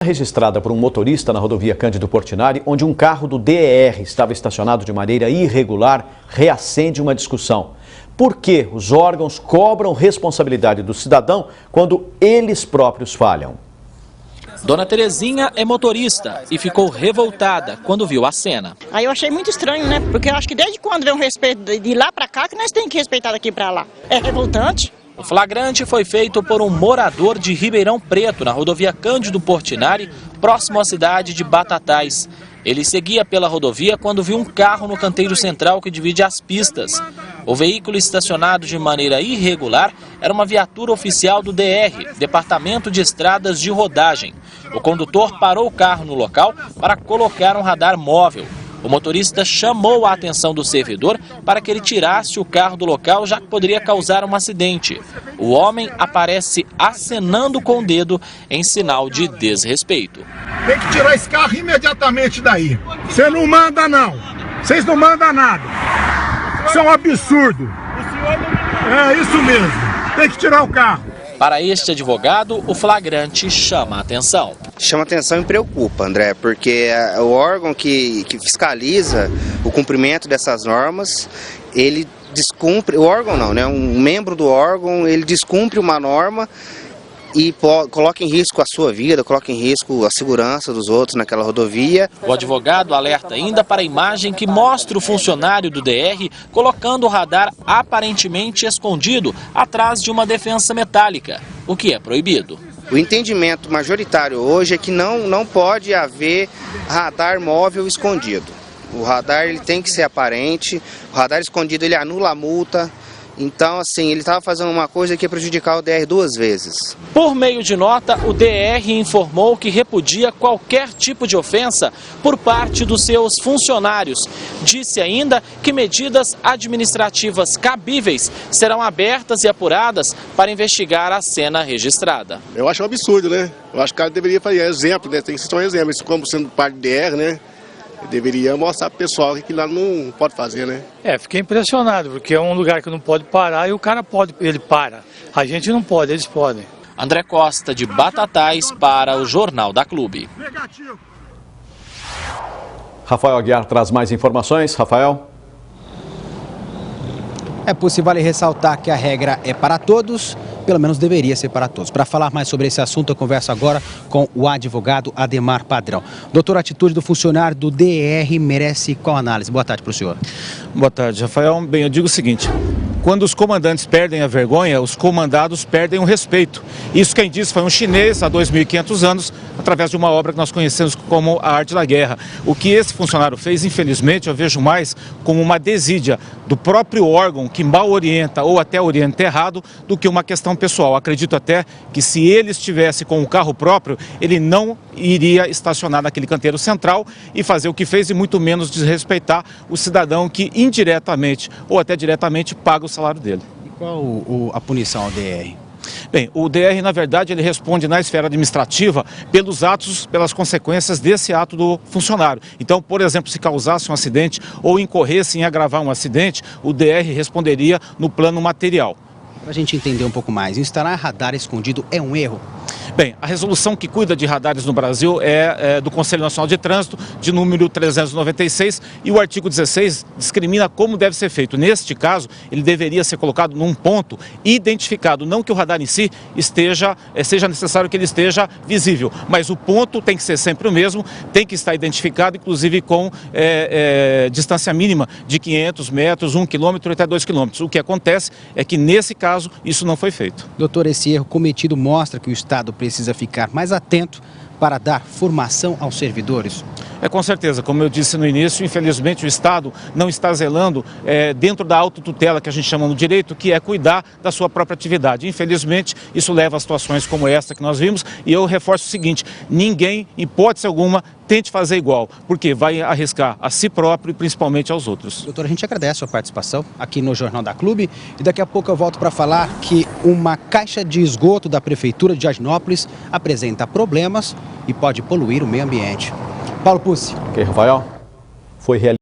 Registrada por um motorista na rodovia Cândido Portinari, onde um carro do DER estava estacionado de maneira irregular, reacende uma discussão. Por que os órgãos cobram responsabilidade do cidadão quando eles próprios falham? Dona Terezinha é motorista e ficou revoltada quando viu a cena. Aí eu achei muito estranho, né? Porque eu acho que desde quando vem um respeito de lá pra cá, que nós temos que respeitar daqui pra lá. É revoltante. O flagrante foi feito por um morador de Ribeirão Preto, na rodovia Cândido Portinari, próximo à cidade de Batatais. Ele seguia pela rodovia quando viu um carro no canteiro central que divide as pistas. O veículo estacionado de maneira irregular era uma viatura oficial do DR, Departamento de Estradas de Rodagem. O condutor parou o carro no local para colocar um radar móvel. O motorista chamou a atenção do servidor para que ele tirasse o carro do local, já que poderia causar um acidente. O homem aparece acenando com o dedo em sinal de desrespeito. Tem que tirar esse carro imediatamente daí. Você não manda não. Vocês não mandam nada. Isso é um absurdo. É isso mesmo. Tem que tirar o carro. Para este advogado, o flagrante chama a atenção. Chama atenção e preocupa, André, porque o órgão que fiscaliza o cumprimento dessas normas, ele descumpre, o órgão não, né? Um membro do órgão, ele descumpre uma norma e coloca em risco a sua vida, coloca em risco a segurança dos outros naquela rodovia. O advogado alerta ainda para a imagem que mostra o funcionário do DR colocando o radar aparentemente escondido atrás de uma defensa metálica, o que é proibido. O entendimento majoritário hoje é que não pode haver radar móvel escondido. O radar ele tem que ser aparente, o radar escondido ele anula a multa. Então, assim, ele estava fazendo uma coisa que ia prejudicar o DR duas vezes. Por meio de nota, o DR informou que repudia qualquer tipo de ofensa por parte dos seus funcionários. Disse ainda que medidas administrativas cabíveis serão abertas e apuradas para investigar a cena registrada. Eu acho um absurdo, né? Eu acho que o cara deveria fazer exemplo, né? Tem que ser um exemplo. Isso como sendo parte do DR, né? Deveria mostrar para o pessoal que lá não pode fazer, né? Fiquei impressionado, porque é um lugar que não pode parar e o cara pode, ele para. A gente não pode, eles podem. André Costa, de Batatais, para o Jornal da Clube. Rafael Aguiar traz mais informações. Rafael. Vale ressaltar que a regra é para todos, pelo menos deveria ser para todos. Para falar mais sobre esse assunto, eu converso agora com o advogado Ademar Padrão. Doutor, a atitude do funcionário do DR merece qual análise? Boa tarde para o senhor. Boa tarde, Rafael. Bem, eu digo o seguinte: quando os comandantes perdem a vergonha, os comandados perdem o respeito. Isso quem disse foi um chinês há 2.500 anos, através de uma obra que nós conhecemos como A Arte da Guerra. O que esse funcionário fez, infelizmente, eu vejo mais como uma desídia do próprio órgão que mal orienta ou até orienta errado do que uma questão pessoal. Acredito até que se ele estivesse com o carro próprio, ele não iria estacionar naquele canteiro central e fazer o que fez e muito menos desrespeitar o cidadão que indiretamente ou até diretamente paga o salário dele. E qual a punição ao DR? Bem, o DR, na verdade, ele responde na esfera administrativa pelos atos, pelas consequências desse ato do funcionário. Então, por exemplo, se causasse um acidente ou incorresse em agravar um acidente, o DR responderia no plano material. Para a gente entender um pouco mais, instalar radar escondido é um erro? Bem, a resolução que cuida de radares no Brasil é do Conselho Nacional de Trânsito, de número 396, e o artigo 16 discrimina como deve ser feito. Neste caso, ele deveria ser colocado num ponto identificado, não que o radar em si seja necessário que ele esteja visível, mas o ponto tem que ser sempre o mesmo, tem que estar identificado, inclusive com distância mínima de 500 metros, 1 quilômetro até 2 quilômetros. O que acontece é que, nesse caso, isso não foi feito. Doutor, esse erro cometido mostra que o Estado precisa ficar mais atento para dar formação aos servidores? Com certeza, como eu disse no início, infelizmente o Estado não está zelando dentro da autotutela que a gente chama no direito, que é cuidar da sua própria atividade. Infelizmente, isso leva a situações como essa que nós vimos, e eu reforço o seguinte: ninguém, em hipótese alguma, tente fazer igual, porque vai arriscar a si próprio e principalmente aos outros. Doutor, a gente agradece a sua participação aqui no Jornal da Clube, e daqui a pouco eu volto para falar que uma caixa de esgoto da Prefeitura de Diaginópolis apresenta problemas e pode poluir o meio ambiente. Paulo Pucci. Ok, Rafael. Foi realizado.